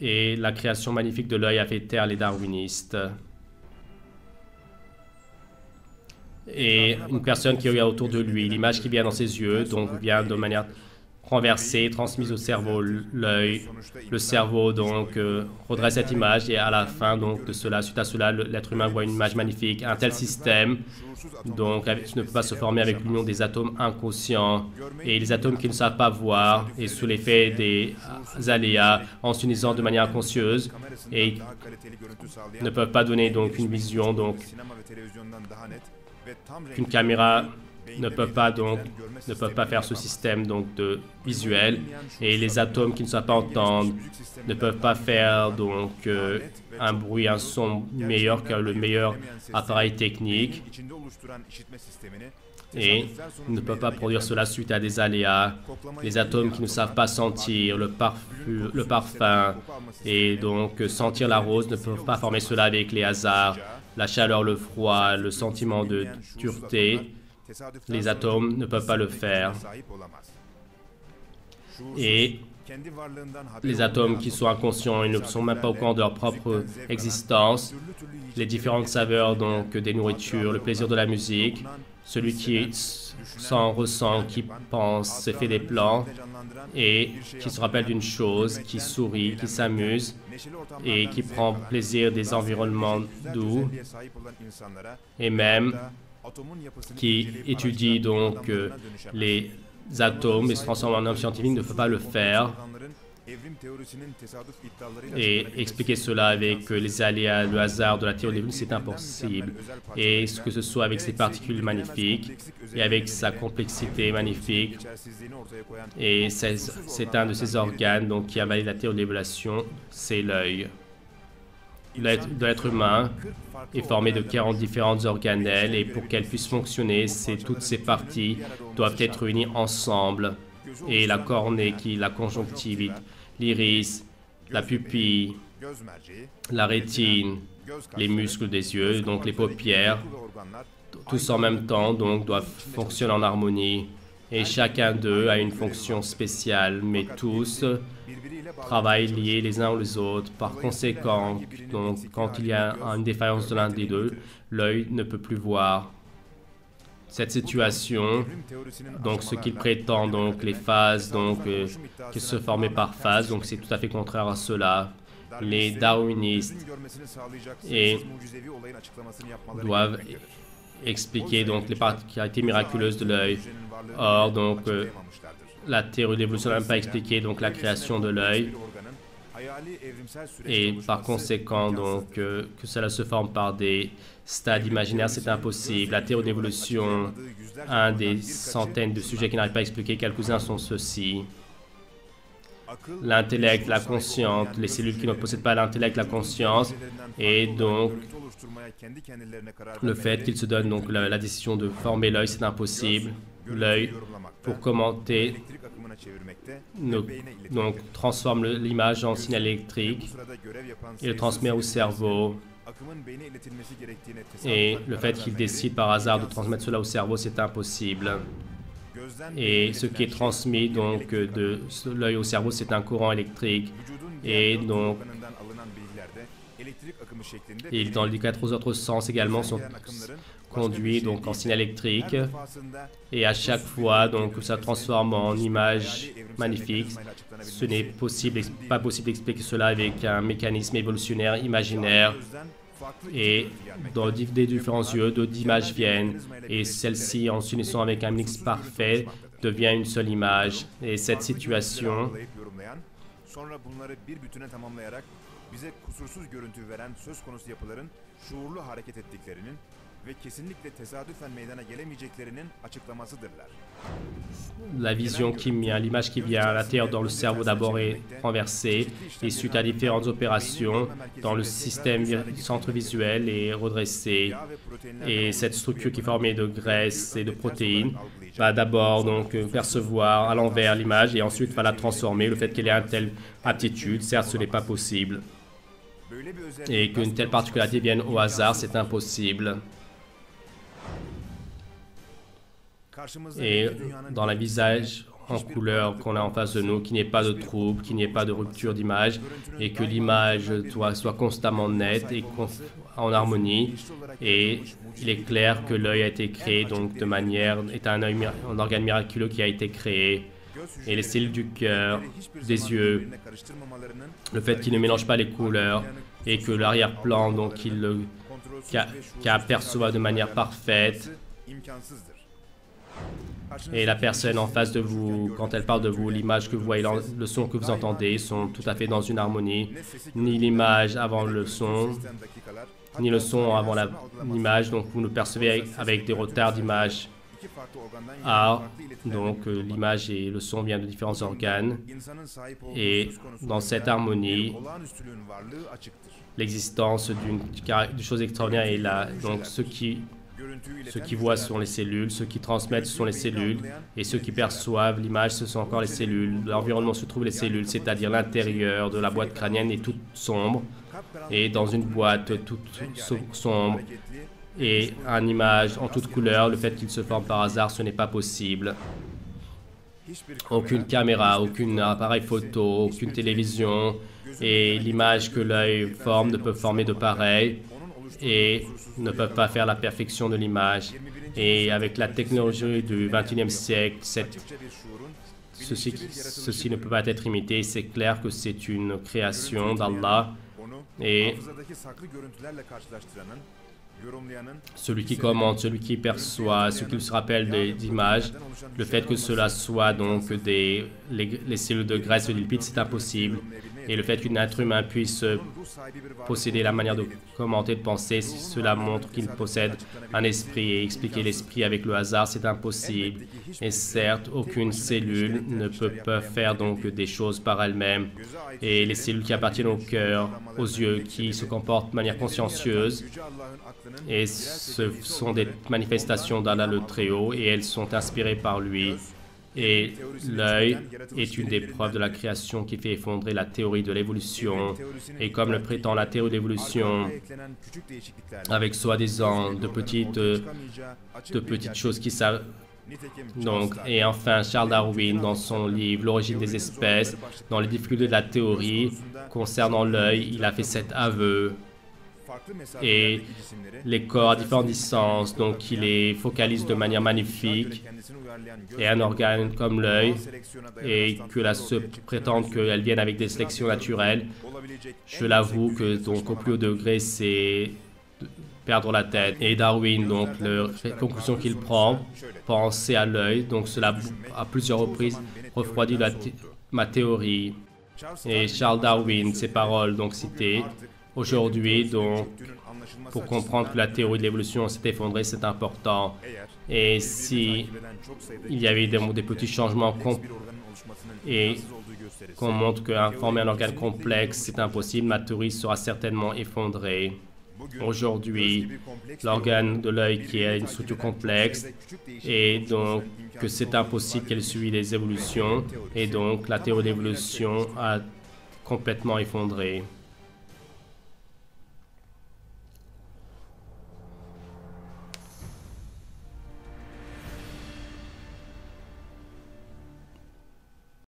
Et la création magnifique de l'œil a fait taire les darwinistes. Et une personne qui regarde autour de lui, l'image qui vient dans ses yeux, donc vient de manière renversée, transmise au cerveau, l'œil, le cerveau donc redresse cette image et à la fin donc de cela, suite à cela, l'être humain voit une image magnifique. Un tel système donc ne peut pas se former avec l'union des atomes inconscients et les atomes qui ne savent pas voir et sous l'effet des aléas en s'unissant de manière inconscieuse et ne peuvent pas donner donc une vision donc qu'une caméra ne peut pas faire ce système donc de visuel et les atomes qui ne savent pas entendre ne peuvent pas faire donc un bruit, un son meilleur que le meilleur appareil technique et ne peuvent pas produire cela suite à des aléas. Les atomes qui ne savent pas sentir le parfum et donc sentir la rose ne peuvent pas former cela avec les hasards, la chaleur, le froid, le sentiment de dureté. Les atomes ne peuvent pas le faire. Et les atomes qui sont inconscients, ils ne sont même pas au courant de leur propre existence. Les différentes saveurs donc des nourritures, le plaisir de la musique, celui qui s'en ressent, qui pense, se fait des plans et qui se rappelle d'une chose, qui sourit, qui s'amuse et qui prend plaisir des environnements doux et même qui étudie donc les atomes et se transforme en homme scientifique ne peut pas le faire. Et expliquer cela avec les aléas, le hasard de la théorie de l'évolution, c'est impossible. Et ce que ce soit avec ses particules magnifiques et avec sa complexité magnifique, et c'est un de ces organes donc, qui invalide la théorie de l'évolution, c'est l'œil. L'être humain est formé de 40 différentes organelles et pour qu'elles puissent fonctionner, toutes ces parties doivent être réunies ensemble. Et la cornée, la conjonctivite, l'iris, la pupille, la rétine, les muscles des yeux, donc les paupières, tous en même temps donc doivent fonctionner en harmonie. Et chacun d'eux a une fonction spéciale, mais tous travaillent liés les uns aux autres. Par conséquent, donc, quand il y a une défaillance de l'un des deux, l'œil ne peut plus voir. Cette situation, donc ce qu'il prétend, donc les phases, donc qui se formaient par phase, donc c'est tout à fait contraire à cela. Les darwinistes doivent expliquer donc les particularités miraculeuses de l'œil. Or, donc, la théorie de l'évolution n'a même pas expliqué donc la création de l'œil. Et par conséquent, donc, que cela se forme par des stades imaginaires, c'est impossible. La théorie d'évolution, un des centaines de sujets qui n'arrivent pas à expliquer, quelques-uns sont ceux-ci. L'intellect, la conscience, les cellules qui ne possèdent pas l'intellect, la conscience, et donc le fait qu'ils se donnent donc la décision de former l'œil, c'est impossible. L'œil, pour commenter, donc transforme l'image en signal électrique et le transmet au cerveau. Et le fait qu'il décide par hasard de transmettre cela au cerveau, c'est impossible. Et ce qui est transmis donc de l'œil au cerveau, c'est un courant électrique. Et donc, dans les 4 autres sens également sont conduits donc en signal électrique. Et à chaque fois, donc, ça transforme en image magnifique. Ce n'est pas possible d'expliquer cela avec un mécanisme évolutionnaire imaginaire. Et dans des différents yeux, d'autres images viennent. Et celle-ci, en s'unissant avec un mix parfait, devient une seule image. Et cette situation la vision qui vient, l'image qui vient à l'intérieur dans le cerveau d'abord est renversée et suite à différentes opérations dans le système centre visuel est redressé. Et cette structure qui est formée de graisse et de protéines va d'abord donc percevoir à l'envers l'image et ensuite va la transformer. Le fait qu'elle ait une telle aptitude, certes ce n'est pas possible. Et qu'une telle particularité vienne au hasard, c'est impossible. Et dans le visage, en couleur qu'on a en face de nous, qu'il n'y ait pas de trouble, qu'il n'y ait pas de rupture d'image et que l'image soit constamment nette et en harmonie. Et il est clair que l'œil a été créé donc de manière, est un organe miraculeux qui a été créé. Et les cellules du cœur, des yeux, le fait qu'ils ne mélangent pas les couleurs et que l'arrière-plan, donc qu'il aperçoit de manière parfaite. Et la personne en face de vous, quand elle parle de vous, l'image que vous voyez, le son que vous entendez sont tout à fait dans une harmonie. Ni l'image avant le son, ni le son avant l'image. Donc vous nous percevez avec des retards d'image. Donc l'image et le son viennent de différents organes. Et dans cette harmonie, l'existence d'une chose extraordinaire est là. Donc ceux qui voient sont les cellules, ceux qui transmettent sont les cellules, et ceux qui perçoivent l'image, ce sont encore les cellules. L'environnement se trouve les cellules, c'est-à-dire l'intérieur de la boîte crânienne est toute sombre, et dans une boîte toute sombre, et une image en toute couleur, le fait qu'il se forme par hasard, ce n'est pas possible. Aucune caméra, aucun appareil photo, aucune télévision, et l'image que l'œil forme ne peut former de pareil, et ne peuvent pas faire la perfection de l'image. Et avec la technologie du XXIe siècle, ceci ne peut pas être imité. C'est clair que c'est une création d'Allah. Et celui qui commente, celui qui perçoit, ce qu'il se rappelle des images, le fait que cela soit donc les cellules de graisse et de lipides, c'est impossible. Et le fait qu'un être humain puisse posséder la manière de commenter, de penser, cela montre qu'il possède un esprit. Et expliquer l'esprit avec le hasard, c'est impossible. Et certes, aucune cellule ne peut pas faire donc des choses par elle-même. Et les cellules qui appartiennent au cœur, aux yeux, qui se comportent de manière consciencieuse, et ce sont des manifestations d'Allah le Très-Haut, et elles sont inspirées par lui. Et l'œil est une des preuves de la création qui fait effondrer la théorie de l'évolution. Et comme le prétend la théorie de l'évolution, avec soi-disant de petites choses qui savent. Donc, et enfin, Charles Darwin, dans son livre L'origine des espèces, dans les difficultés de la théorie concernant l'œil, il a fait cet aveu. Et les corps à différentes distances, donc il les focalise de manière magnifique, et un organe comme l'œil, et que là se prétendent qu'elles viennent avec des sélections naturelles. Je l'avoue que donc au plus haut degré, c'est perdre la tête. Et Darwin, donc la conclusion qu'il prend, penser à l'œil, donc cela à plusieurs reprises refroidit ma théorie. Et Charles Darwin, ses paroles donc citées. Aujourd'hui, donc, pour comprendre que la théorie de l'évolution s'est effondrée, c'est important. Et si il y avait des petits changements et qu'on montre que former un organe complexe, c'est impossible, ma théorie sera certainement effondrée. Aujourd'hui, l'organe de l'œil qui a une structure complexe, et donc que c'est impossible qu'elle suive les évolutions, et donc la théorie de l'évolution a complètement effondré.